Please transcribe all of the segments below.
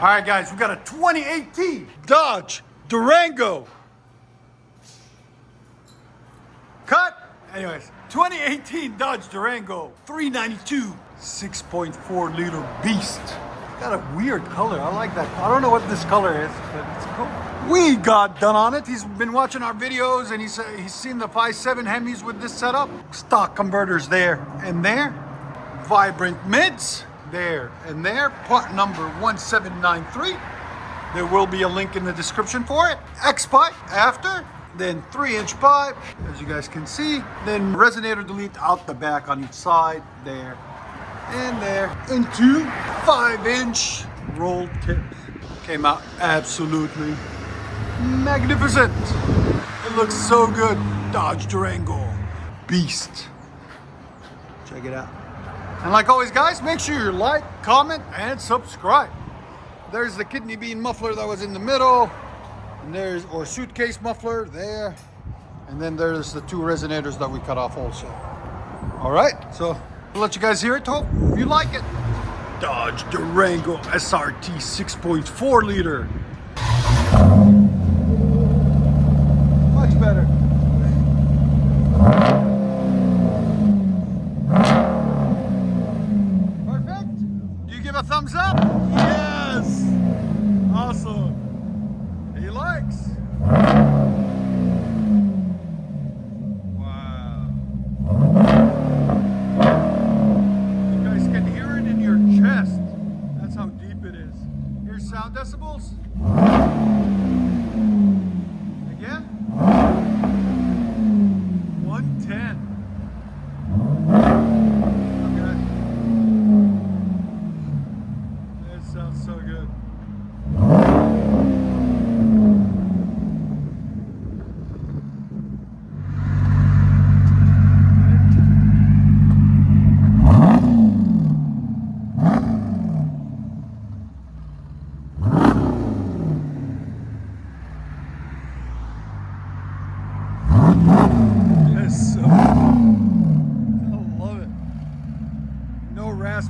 All right, guys, we got a 2018 Dodge Durango. Cut. Anyways, 2018 Dodge Durango 392 6.4 liter beast. Got a weird color. I like that. I don't know what this color is, but it's cool. We got done on it. He's been watching our videos and he's seen the 5.7 Hemis with this setup. Stock converters there and there. Vibrant mids there and there. Part number 1793. There will be a link in the description for it. X pipe after. Then 3-inch pipe, as you guys can see. Then resonator delete out the back on each side, there and there. Into 5-inch rolled tips. Came out absolutely magnificent. It looks so good. Dodge Durango beast. Check it out. And like always, guys, make sure you like, comment, and subscribe. There's the kidney bean muffler that was in the middle. And there's our suitcase muffler there. And then there's the 2 resonators that we cut off also. All right, so I'll let you guys hear it. Hope you like it. Dodge Durango SRT 6.4 liter. Much better. Perfect. Do you give a thumbs up? Yes. Awesome. He likes. Wow. You guys can hear it in your chest. That's how deep it is. Here's sound decibels. Again. 110. Okay. That sounds so good.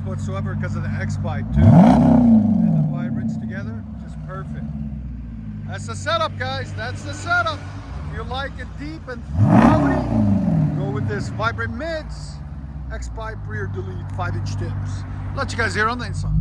Whatsoever because of the X pipe too, and the vibrance together, just perfect. That's the setup, guys. That's the setup. If you like it deep and throaty, go with this vibrant mids, X pipe rear delete 5-inch tips. Let you guys hear on the inside.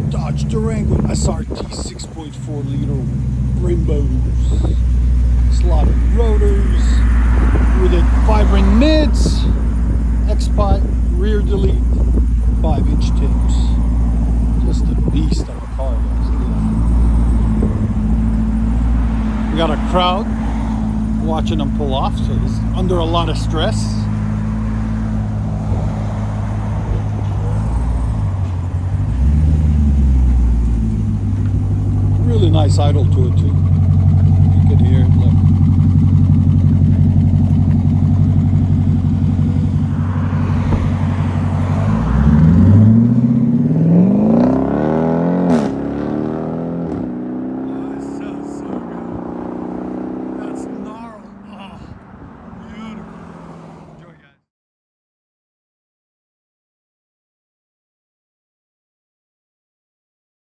Dodge Durango SRT 6.4 liter rainbows, slotted rotors with it vibrant mids, X pipe, rear delete, 5-inch tips. Just a beast of a car, guys. We got a crowd watching them pull off, so it's under a lot of stress. Really nice idle to it too.